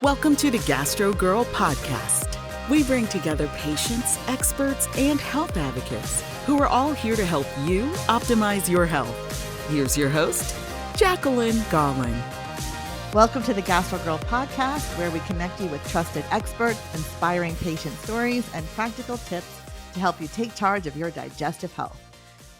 Welcome to the Gastro Girl podcast. We bring together patients, experts, and health advocates who are all here to help you optimize your health. Here's your host, Jacqueline Garland. Welcome to the Gastro Girl podcast, where we connect you with trusted experts, inspiring patient stories, and practical tips to help you take charge of your digestive health.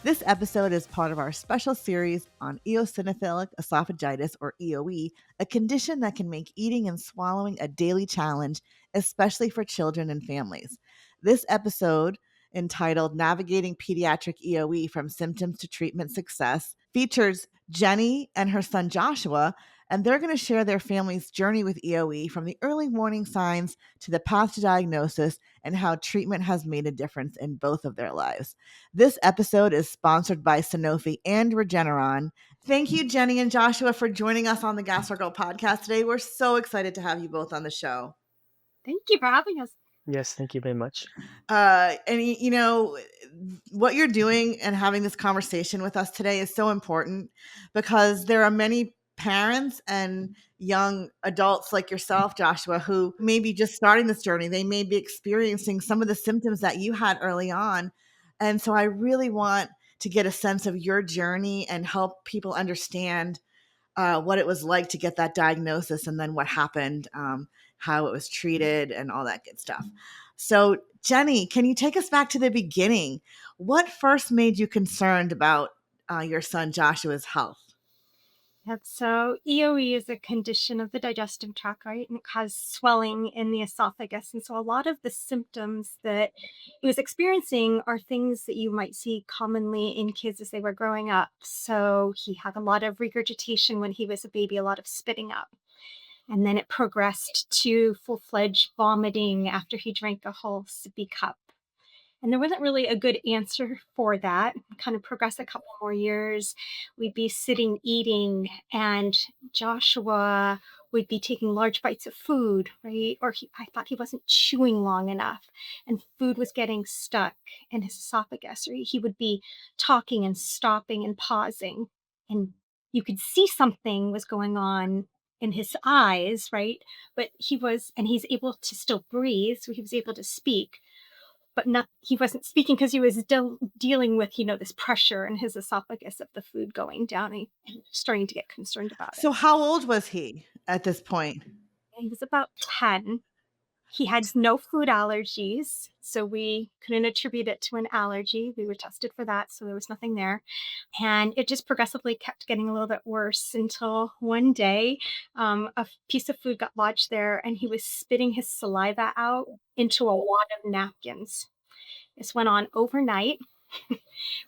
This episode is part of our special series on eosinophilic esophagitis, or EoE, a condition that can make eating and swallowing a daily challenge, especially for children and families. This episode, entitled Navigating Pediatric EoE from Symptoms to Treatment Success, features Jeni and her son Joshua, and they're going to share their family's journey with EoE from the early warning signs to the path to diagnosis and how treatment has made a difference in both of their lives. This episode is sponsored by Sanofi and Regeneron. Thank you, Jeni and Joshua, for joining us on the Gastro Girl podcast today. We're so excited to have you both on the show. Thank you for having us. Yes, thank you very much. And you know, what you're doing and having this conversation with us today is so important because there are many parents and young adults like yourself, Joshua, who may be just starting this journey. They may be experiencing some of the symptoms that you had early on. And so I really want to get a sense of your journey and help people understand what it was like to get that diagnosis and then what happened, how it was treated and all that good stuff. So Jeni, can you take us back to the beginning? What first made you concerned about your son Joshua's health? So EoE is a condition of the digestive tract, right? And it causes swelling in the esophagus. And so a lot of the symptoms that he was experiencing are things that you might see commonly in kids as they were growing up. So he had a lot of regurgitation when he was a baby, a lot of spitting up. And then it progressed to full-fledged vomiting after he drank a whole sippy cup. And there wasn't really a good answer for that. Kind of progressed a couple more years. We'd be sitting eating, and Joshua would be taking large bites of food, right? Or I thought he wasn't chewing long enough, and food was getting stuck in his esophagus. Or he would be talking and stopping and pausing, and you could see something was going on in his eyes, right? But he's able to still breathe, so he was able to speak. But he wasn't speaking because he was still dealing with, this pressure in his esophagus of the food going down and starting to get concerned about it. So how old was he at this point? He was about 10. He had no food allergies, so we couldn't attribute it to an allergy. We were tested for that, so there was nothing there. And it just progressively kept getting a little bit worse until one day a piece of food got lodged there and he was spitting his saliva out into a wad of napkins. This went on overnight.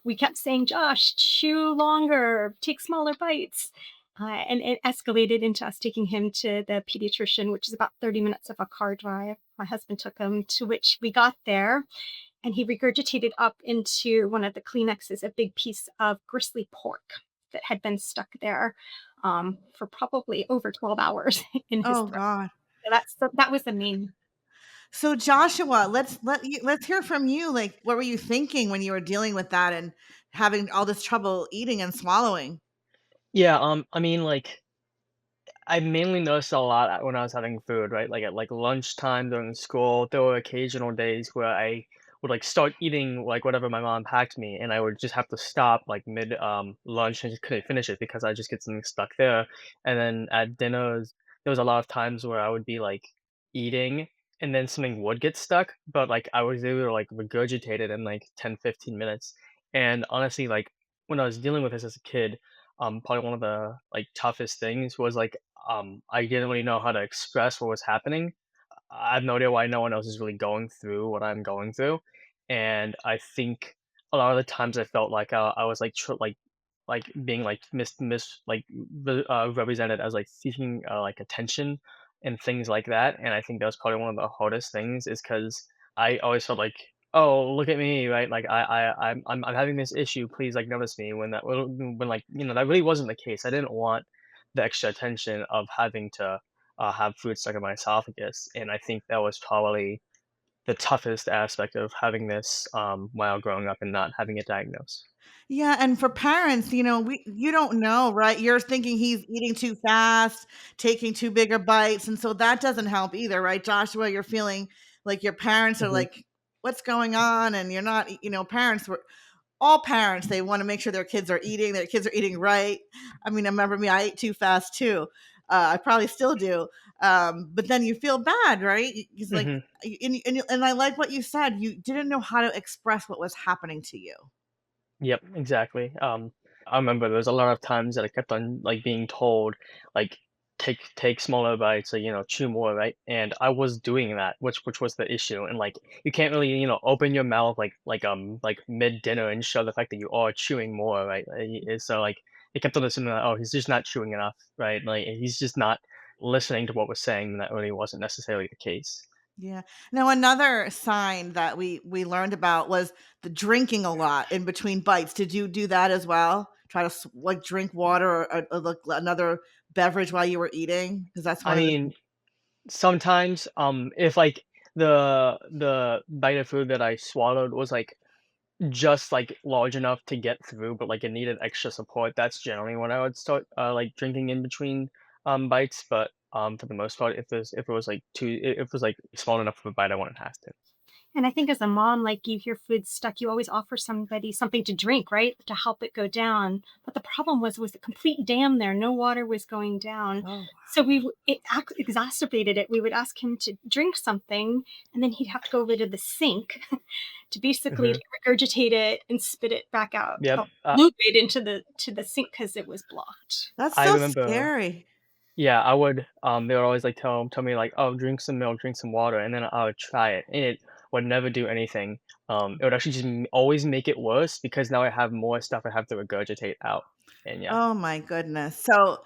We kept saying, Josh, chew longer, take smaller bites. And it escalated into us taking him to the pediatrician, which is about 30 minutes of a car drive. My husband took him, to which we got there, and he regurgitated up into one of the Kleenexes a big piece of gristly pork that had been stuck there for probably over 12 hours in his throat. God. So that was the main. So Joshua, let's hear from you. Like, what were you thinking when you were dealing with that and having all this trouble eating and swallowing? Yeah, I mean, I mainly noticed a lot when I was having food, right? Like at lunchtime during school, there were occasional days where I would start eating whatever my mom packed me, and I would just have to stop mid lunch and just couldn't finish it because I just get something stuck there. And then at dinners, there was a lot of times where I would be eating and then something would get stuck, but I was able to regurgitate it in 10, 15 minutes. And honestly, when I was dealing with this as a kid, probably one of the toughest things was I didn't really know how to express what was happening. I have no idea why no one else is really going through what I'm going through, and I think a lot of the times I felt like I was being represented as seeking attention and things like that. And I think that was probably one of the hardest things, is because I always felt like, oh, look at me, right? I'm having this issue. Please notice me. When that that really wasn't the case. I didn't want the extra attention of having to have food stuck in my esophagus, and I think that was probably the toughest aspect of having this while growing up and not having it diagnosed. Yeah, and for parents, you don't know, right? You're thinking he's eating too fast, taking too big of bites, and so that doesn't help either, right, Joshua? You're feeling like your parents are Hmm. like, "What's going on?" And you're not, parents were all parents, they wanna make sure their kids are eating right. I mean, I remember me, I ate too fast too. I probably still do. But then you feel bad, right? It's like, Hmm. and I like what you said, you didn't know how to express what was happening to you. Yep, exactly. I remember there was a lot of times that I kept on like being told, like take smaller bites, or chew more, right? And I was doing that, which was the issue. And like you can't really open your mouth like mid dinner and show the fact that you are chewing more, right? So like it kept on assuming that, oh, he's just not chewing enough, right? Like he's just not listening to what we're saying. And that really wasn't necessarily the case. Yeah. Now another sign that we learned about was the drinking a lot in between bites. Did you do that as well? Try to like drink water or like another beverage while you were eating? Because that's I one of the mean, sometimes if like the bite of food that I swallowed was like just, like, large enough to get through, but, like, it needed extra support. That's generally when I would start, like, drinking in between, bites, but, for the most part, if it was, like, if it was, like, small enough of a bite, I wouldn't have to. And I think as a mom, like you hear food stuck, you always offer somebody something to drink, right? To help it go down. But the problem was a complete dam there. No water was going down. oh. So exacerbated it. We would ask him to drink something, and then he'd have to go over to the sink to basically Mhm. regurgitate it and spit it back out, Yep. loop it into the sink because it was blocked. That's I so remember, scary. yeah, I would, they would always, like, tell me, like, "Oh, drink some milk, drink some water," and then I would try it, and it would never do anything. It would actually just always make it worse because now I have more stuff I have to regurgitate out, and yeah. Oh my goodness. So,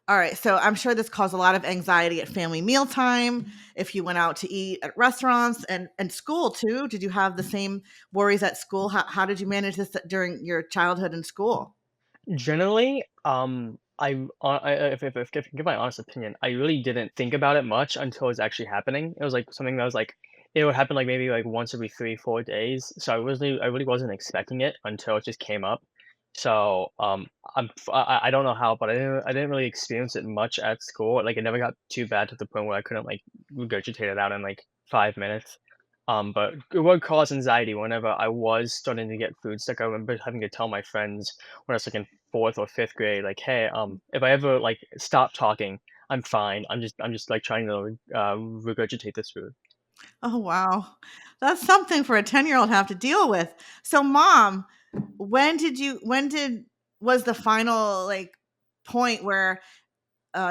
all right. So I'm sure this caused a lot of anxiety at family mealtime. If you went out to eat at restaurants and school too, did you have the same worries at school? How did you manage this during your childhood and school? Generally, if I can give my honest opinion, I really didn't think about it much until it was actually happening. It was like something that was like it would happen like maybe like once every 3, 4 days. So I really wasn't expecting it until it just came up. So I don't know how, but I didn't really experience it much at school. Like it never got too bad to the point where I couldn't like regurgitate it out in like 5 minutes. But it would cause anxiety whenever I was starting to get food sick. I remember having to tell my friends when I was like in 4th or 5th grade, like, "Hey, if I ever like stop talking, I'm fine. I'm just like trying to regurgitate this food." Oh wow. That's something for a 10-year-old to have to deal with. So mom, when did was the final like point where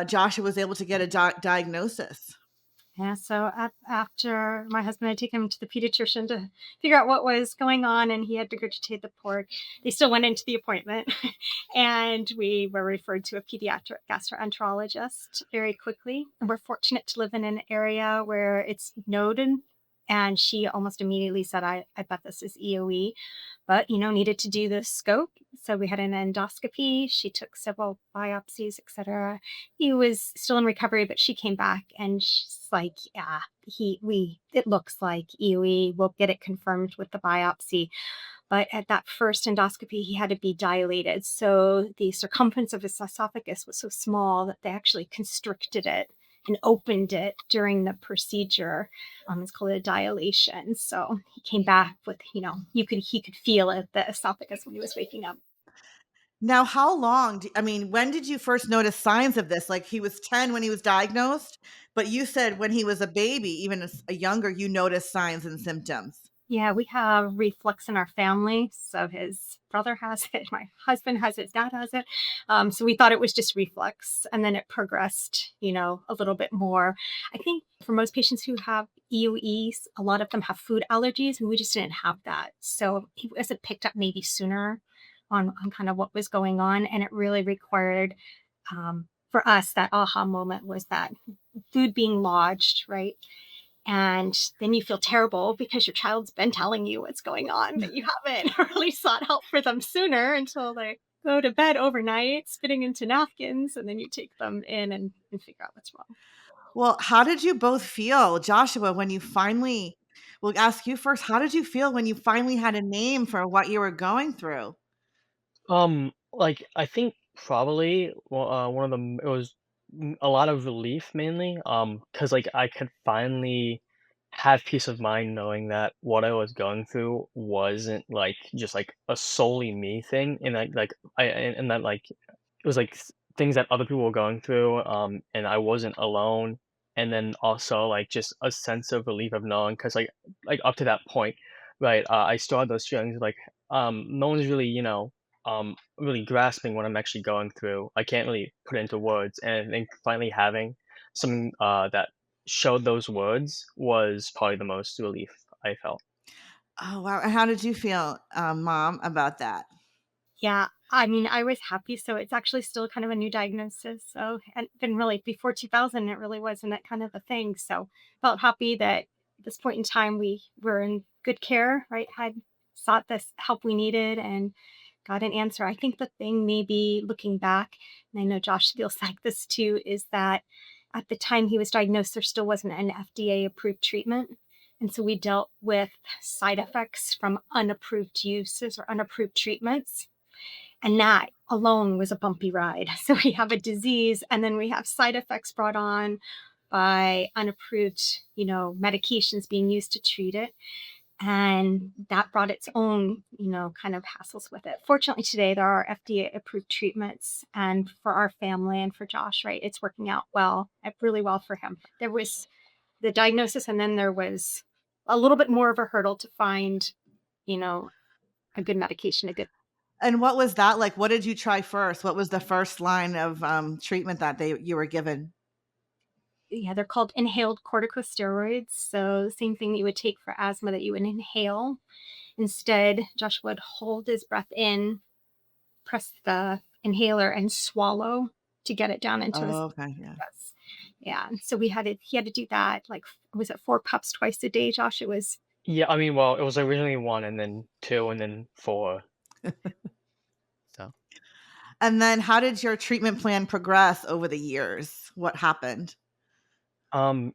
Joshua was able to get a diagnosis? Yeah, so after my husband had taken him to the pediatrician to figure out what was going on, and he had regurgitated the pork, they still went into the appointment, and we were referred to a pediatric gastroenterologist very quickly. And we're fortunate to live in an area where it's noted, and she almost immediately said, "I bet this is EoE," but needed to do the scope. So we had an endoscopy. She took several biopsies, etc. He was still in recovery, but she came back and she's like, "Yeah, it looks like EoE. We'll get it confirmed with the biopsy." But at that first endoscopy, he had to be dilated. So the circumference of his esophagus was so small that they actually constricted it and opened it during the procedure. It's called a dilation. So he came back with, he could feel it, the esophagus when he was waking up. Now, how long I mean, when did you first notice signs of this? Like he was 10 when he was diagnosed, but you said when he was a baby, even as a younger, you noticed signs and symptoms. Yeah, we have reflux in our family. So his brother has it, my husband has it, his dad has it. So we thought it was just reflux. And then it progressed, a little bit more. I think for most patients who have EOEs, a lot of them have food allergies, and we just didn't have that. So he wasn't picked up maybe sooner on kind of what was going on. And it really required, for us, that aha moment was that food being lodged, right? And then you feel terrible because your child's been telling you what's going on, but you haven't really sought help for them sooner until they go to bed overnight, spitting into napkins, and then you take them in and figure out what's wrong. Well, how did you both feel, Joshua, when you finally we'll ask you first. How did you feel when you finally had a name for what you were going through? Like, I think probably, well, one of them it was a lot of relief mainly, because like, I could finally have peace of mind knowing that what I was going through wasn't, like, just, like, a solely me thing, and, and that, like, it was, like, things that other people were going through, and I wasn't alone, and then also, like, just a sense of relief of knowing, because up to that point, right, I still had those feelings, like, no one's really, really grasping what I'm actually going through. I can't really put it into words, and I think finally having something, that showed those words was probably the most relief I felt. Oh, wow. And how did you feel, Mom, about that? Yeah, I mean, I was happy, so it's actually still kind of a new diagnosis, so and been really before 2000, it really wasn't that kind of a thing, so felt happy that at this point in time, we were in good care, right? Had sought this help we needed and got an answer. I think the thing maybe looking back, and I know Josh feels like this too, is that at the time he was diagnosed, there still wasn't an FDA approved treatment. And so we dealt with side effects from unapproved uses or unapproved treatments. And that alone was a bumpy ride. So we have a disease and then we have side effects brought on by unapproved, medications being used to treat it. And that brought its own, kind of hassles with it. Fortunately, today there are FDA approved treatments. And for our family and for Josh, right, it's working out well, really well for him. There was the diagnosis, and then there was a little bit more of a hurdle to find, you know, a good medication, a good. And what was that like? What did you try first? What was the first line of treatment that you were given? Yeah, they're called inhaled corticosteroids. So the same thing that you would take for asthma that you would inhale. Instead, Josh would hold his breath in, press the inhaler, and swallow to get it down into his Oh, okay, yeah. chest. Yeah. And so he had to do that. Like, was it 4 puffs twice a day, Josh? It was. Yeah, I mean, well, it was originally 1 and then 2 and then 4, so. And then how did your treatment plan progress over the years? What happened?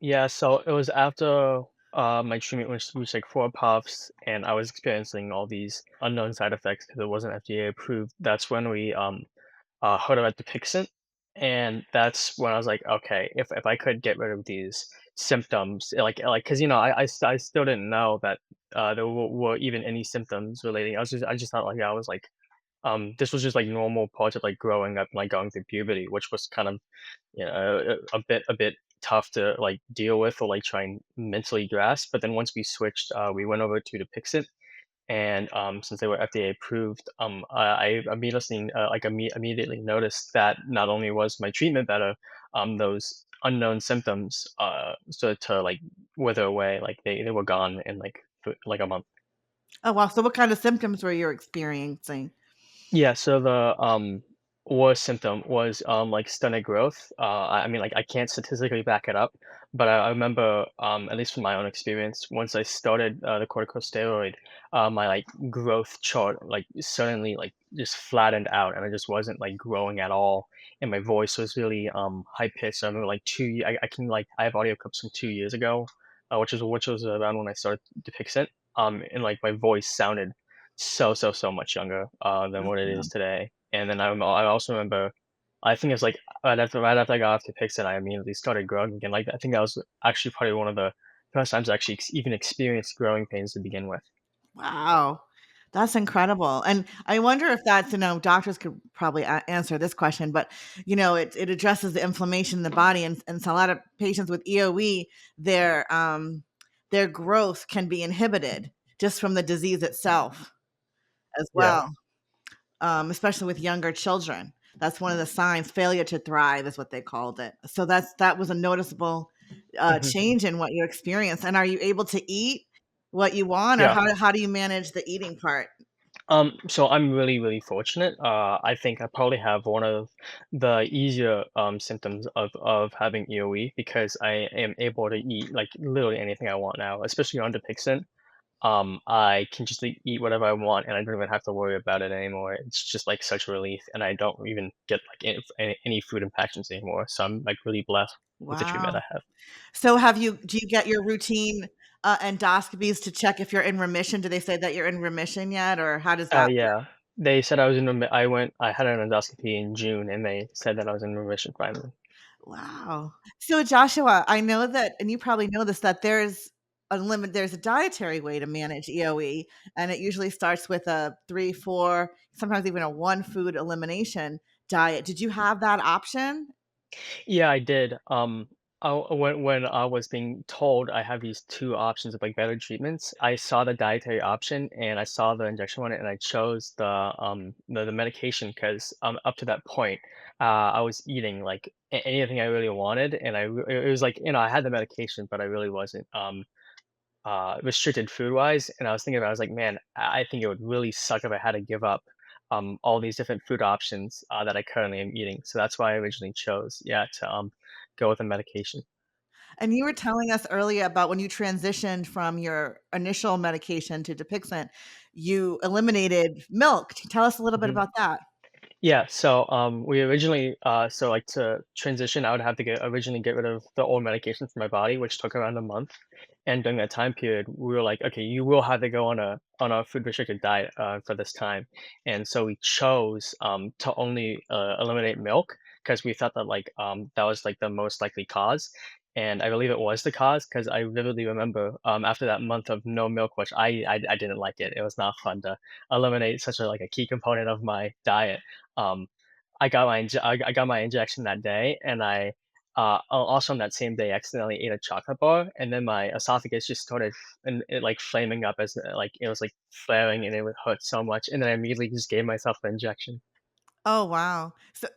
Yeah, so it was after, my treatment was like 4 puffs, and I was experiencing all these unknown side effects because it wasn't FDA approved. That's when we, heard about Dupixent, and that's when I was like, "Okay, if I could get rid of these symptoms," because I still didn't know that, there were even any symptoms relating. I just thought, like, yeah, I was like, this was just, like, normal parts of, like, growing up, like, going through puberty, which was kind of, a bit tough to, like, deal with or, like, try and mentally grasp. But then once we switched, we went over to Dupixent, and, since they were FDA approved, I immediately noticed that not only was my treatment better, those unknown symptoms, started to, like, wither away, like, they were gone in, like, a month. Oh, wow. So what kind of symptoms were you experiencing? Yeah, so the worst symptom was like stomach growth. I mean, like, I can't statistically back it up, but I remember, at least from my own experience, once I started the corticosteroid, my like growth chart like suddenly like just flattened out, and I just wasn't like growing at all, and my voice was really high pitched. I remember like I can like I have audio clips from 2 years ago, which was around when I started Dupixent, and like my voice sounded so much younger, than what it Yeah. is today. And then I also remember, I think it's like right after I got off the Pixar, I immediately started growing again. Like, I think that was actually probably one of the first times I actually even experienced growing pains to begin with. Wow. That's incredible. And I wonder if that's, doctors could probably answer this question, but it addresses the inflammation in the body, and so a lot of patients with EoE, their growth can be inhibited just from the disease itself as Yeah. well, especially with younger children. That's one of the signs. Failure to thrive is what they called it. So that was a noticeable Mhm. change in what you experienced. And are you able to eat what you want, or Yeah. how do you manage the eating part? So I'm really fortunate. I think I probably have one of the easier symptoms of having EoE because I am able to eat like literally anything I want now, especially on Dupixent. I can just eat whatever I want, and I don't even have to worry about it anymore. It's just like such a relief, and I don't even get like any food impactions anymore. So I'm like really blessed with the treatment Wow. I have. So do you get your routine endoscopies to check if you're in remission? Do they say that you're in remission yet, or how does that work? Yeah. They said I was in I had an endoscopy in June, and they said that I was in remission finally. Wow. So Joshua, I know that, and you probably know this, that there's a dietary way to manage EoE, and it usually starts with a 3, 4, sometimes even a 1 food elimination diet. Did you have that option? Yeah, I did. When I was being told I have these 2 options of, like, better treatments, I saw the dietary option, and I saw the injection one, and I chose the medication 'cause, up to that point, I was eating, like, anything I really wanted, and it was like, I had the medication, but I really wasn't, restricted food-wise, and I was thinking about I was like, "Man, I think it would really suck if I had to give up, all these different food options, that I currently am eating." So that's why I originally chose, yeah, to, go with the medication. And you were telling us earlier about when you transitioned from your initial medication to Dupixent, you eliminated milk. Tell us a little bit Mhm. about that. Yeah, so we originally so like to transition, I would have to originally get rid of the old medication from my body, which took around a month. And during that time period, we were like, okay, you will have to go on a food restricted diet for this time. And so we chose to only eliminate milk because we thought that that was like the most likely cause. And I believe it was the cause because I vividly remember after that month of no milk, which I didn't like it. It was not fun to eliminate such a like a key component of my diet. um, I got my injection that day, and also on that same day accidentally ate a chocolate bar, and then my esophagus just started like flaming up as like it was like flaring, and it would hurt so much, and then I immediately just gave myself the injection. Oh, wow.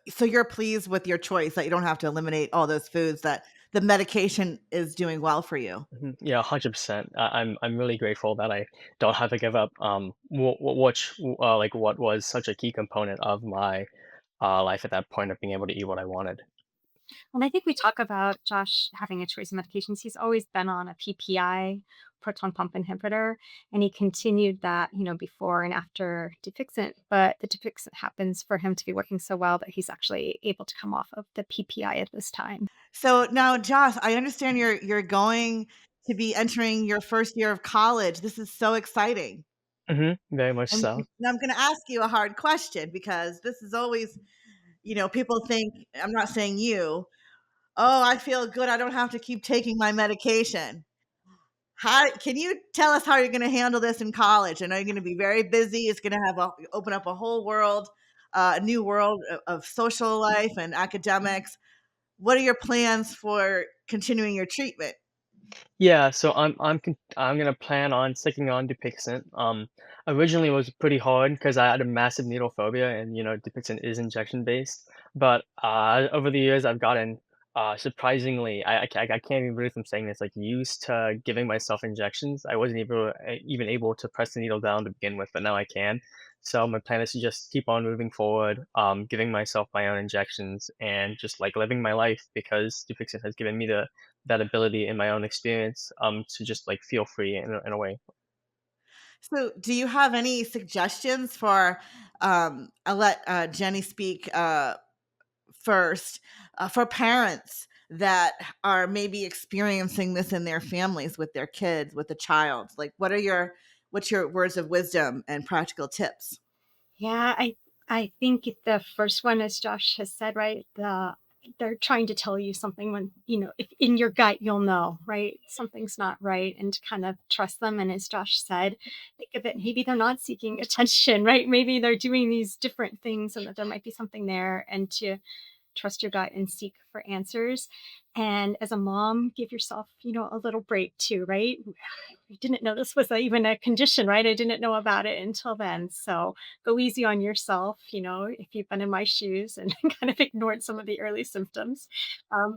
So you're pleased with your choice that you don't have to eliminate all those foods, that the medication is doing well for you. Mhm. Yeah, 100%. I'm really grateful that I don't have to give up what was such a key component of my life at that point of being able to eat what I wanted. And I think we talk about Josh having a choice of medications. He's always been on a PPI, proton pump inhibitor, and he continued that, before and after Dupixent. But the Dupixent happens for him to be working so well that he's actually able to come off of the PPI at this time. So now, Josh, I understand you're going to be entering your first year of college. This is so exciting. Very much And so. now I'm going to ask you a hard question, because this is always, people think, I'm not saying you, oh, I feel good, I don't have to keep taking my medication. How can you tell us how you're going to handle this in college? I know you're going to be very busy. It's going to open up a whole world, a new world of social life and academics. What are your plans for continuing your treatment? Yeah, so I'm gonna plan on sticking on Dupixent. Originally it was pretty hard because I had a massive needle phobia, and Dupixent is injection based. But over the years, I've gotten surprisingly, I can't even believe I'm saying this, like used to giving myself injections. I wasn't even able to press the needle down to begin with, but now I can. So my plan is to just keep on moving forward, giving myself my own injections, and just like living my life because Dupixent has given me that ability in my own experience, to just like feel free in a way. So, do you have any suggestions for? I'll let Jenny speak first, for parents that are maybe experiencing this in their families with their kids, with a child. Like, what's your words of wisdom and practical tips? Yeah, I think the first one, as Josh has said, right? They're trying to tell you something when, if in your gut you'll know, right? Something's not right, and to kind of trust them. And as Josh said, think of it, maybe they're not seeking attention, right? Maybe they're doing these different things and that there might be something there, and to trust your gut and seek for answers. And as a mom, give yourself, a little break too, right? I didn't know this was even a condition, right? I didn't know about it until then. So go easy on yourself, if you've been in my shoes and kind of ignored some of the early symptoms.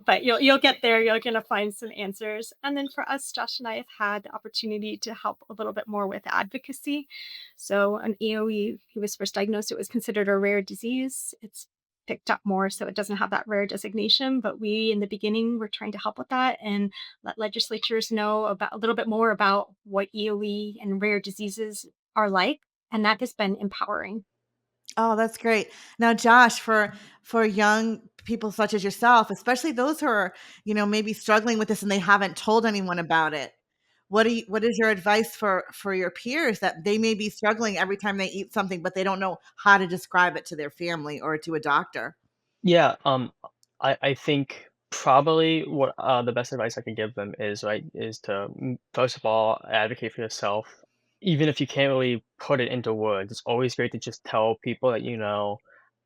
But you'll get there. You're gonna find some answers. And then for us, Josh and I have had the opportunity to help a little bit more with advocacy. So an EoE, he was first diagnosed. It was considered a rare disease. It's picked up more, so it doesn't have that rare designation. But we, in the beginning, were trying to help with that and let legislatures know about a little bit more about what EoE and rare diseases are like. And that has been empowering. Oh, that's great. Now, Josh, for young people such as yourself, especially those who are, maybe struggling with this and they haven't told anyone about it, What is your advice for your peers that they may be struggling every time they eat something, but they don't know how to describe it to their family or to a doctor? Yeah, I think probably what the best advice I can give them is right is to first of all advocate for yourself, even if you can't really put it into words. It's always great to just tell people that you know,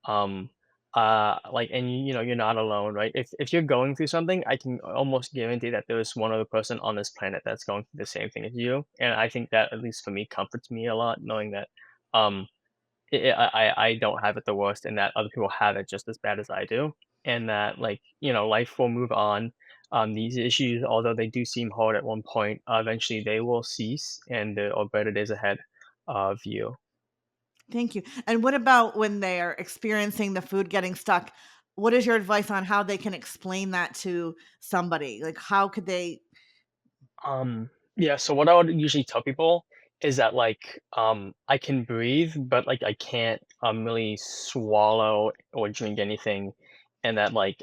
um, like, and you know you're not alone, right? If you're going through something, I can almost guarantee that there is one other person on this planet that's going through the same thing as you, and I think that at least for me comforts me a lot knowing that. Um, I don't have it the worst and that other people have it just as bad as I do, and that, like, you know, life will move on. These issues, although they do seem hard at one point, eventually they will cease, and there are better days ahead of you. Thank you. And what about when they're experiencing the food getting stuck? What is your advice on how they can explain that to somebody? Like, how could they? Yeah, so what I would usually tell people is that, like, I can breathe, but, like, I can't, really swallow or drink anything, and that, like,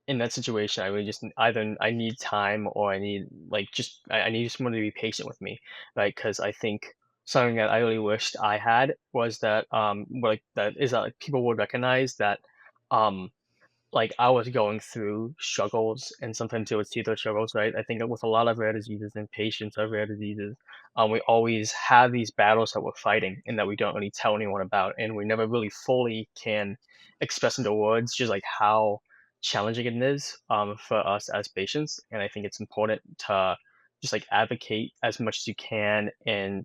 in that situation, I really just either I need time or I need, like, just I need someone to be patient with me, right? Because I think something that I really wished I had was that, like, that is that, like, people would recognize that, um like, I was going through struggles, and sometimes you would see those struggles, right? I think that with a lot of rare diseases and patients of rare diseases, we always have these battles that we're fighting and that we don't really tell anyone about, and we never really fully can express into words just like how challenging it is for us as patients. And I think it's important to just like advocate as much as you can and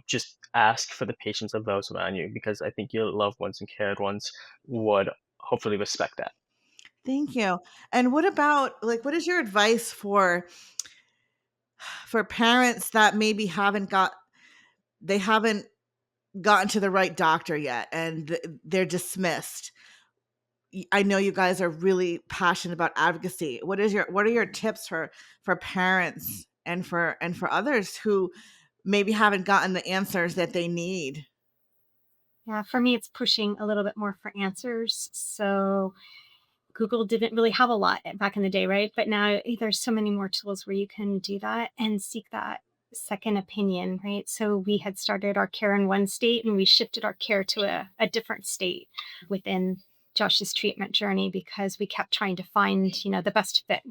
just ask for the patience of those around you because I think your loved ones and cared ones would hopefully respect that. Thank you. And what about, like, what is your advice for parents that maybe they haven't gotten to the right doctor yet and they're dismissed? I know you guys are really passionate about advocacy. What are your tips for parents and for others who maybe haven't gotten the answers that they need? Yeah, for me, it's pushing a little bit more for answers. So Google didn't really have a lot back in the day, right? But now there's so many more tools where you can do that and seek that second opinion, right? So we had started our care in one state and we shifted our care to a different state within Josh's treatment journey because we kept trying to find, the best fit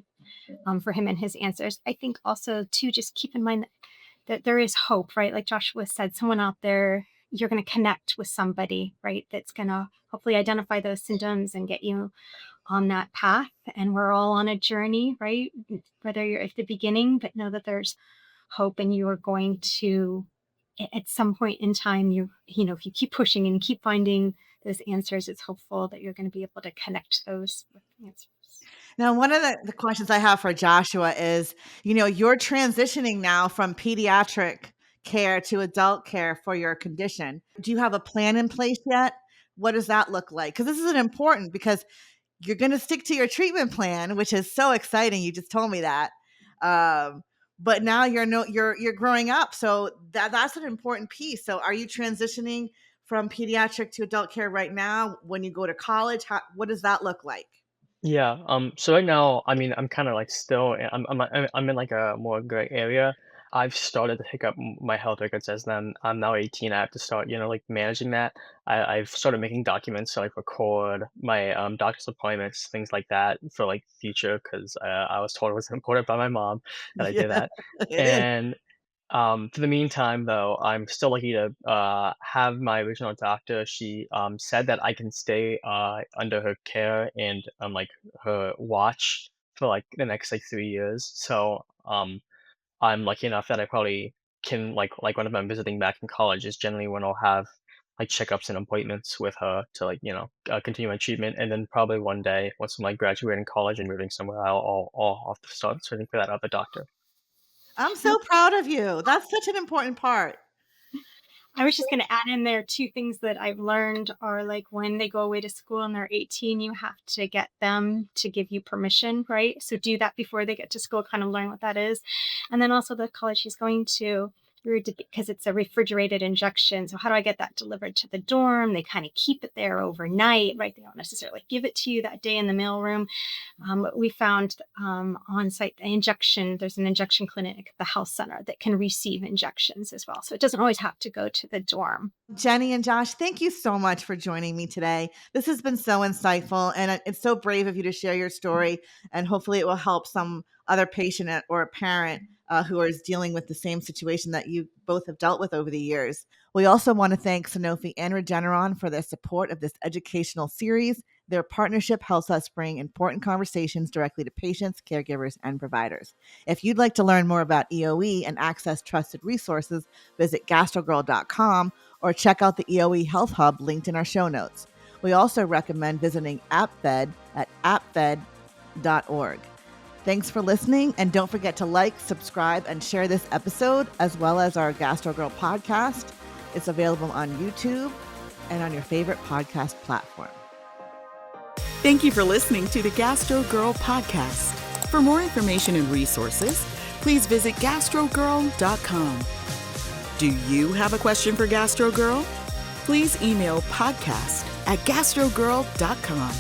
for him and his answers. I think also too, just keep in mind that there is hope, right? Like Joshua said, someone out there, you're going to connect with somebody, right? That's going to hopefully identify those symptoms and get you on that path. And we're all on a journey, right? Whether you're at the beginning, but know that there's hope and you are going to, at some point in time, if you keep pushing and keep finding those answers, it's hopeful that you're going to be able to connect those with answers. Now, one of the questions I have for Joshua is, you're transitioning now from pediatric care to adult care for your condition. Do you have a plan in place yet? What does that look like? Because this is important because you're going to stick to your treatment plan, which is so exciting. You just told me that. Um, but now you're growing up, so that's an important piece. So, are you transitioning from pediatric to adult care right now? When you go to college, what does that look like? Yeah. So right now, I mean, I'm kind of like still, I'm in like a more gray area. I've started to pick up my health records as then I'm now 18. I have to start, like managing that. I've started making documents to like record my doctor's appointments, things like that for like future because I was told it was important by my mom that I did Yeah, that. it is. And for the meantime, though, I'm still lucky to have my original doctor. She said that I can stay under her care and like her watch for like the next like 3 years. So I'm lucky enough that I probably can like when I'm visiting back in college is generally when I'll have like checkups and appointments with her to like continue my treatment, and then probably one day once I'm like graduating college and moving somewhere, I'll have to start searching for that other doctor. I'm so proud of you. That's such an important part. I was just going to add in there two things that I've learned are like when they go away to school and they're 18, you have to get them to give you permission, right? So do that before they get to school, kind of learn what that is. And then also the college he's going to, because it's a refrigerated injection. So how do I get that delivered to the dorm? They kind of keep it there overnight, right? They don't necessarily give it to you that day in the mailroom. We found on-site injection. There's an injection clinic at the health center that can receive injections as well. So it doesn't always have to go to the dorm. Jeni and Josh, thank you so much for joining me today. This has been so insightful, and it's so brave of you to share your story, and hopefully it will help some other patient or a parent who is dealing with the same situation that you both have dealt with over the years. We also want to thank Sanofi and Regeneron for their support of this educational series. Their partnership helps us bring important conversations directly to patients, caregivers, and providers. If you'd like to learn more about EoE and access trusted resources, visit gastrogirl.com or check out the EoE Health Hub linked in our show notes. We also recommend visiting AppFed at appfed.org. Thanks for listening, and don't forget to like, subscribe, and share this episode, as well as our Gastro Girl podcast. It's available on YouTube and on your favorite podcast platform. Thank you for listening to the Gastro Girl podcast. For more information and resources, please visit gastrogirl.com. Do you have a question for Gastro Girl? Please email podcast@gastrogirl.com.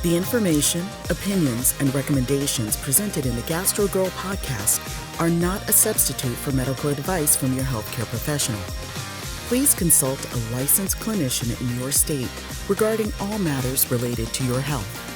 The information, opinions, and recommendations presented in the Gastro Girl podcast are not a substitute for medical advice from your healthcare professional. Please consult a licensed clinician in your state regarding all matters related to your health.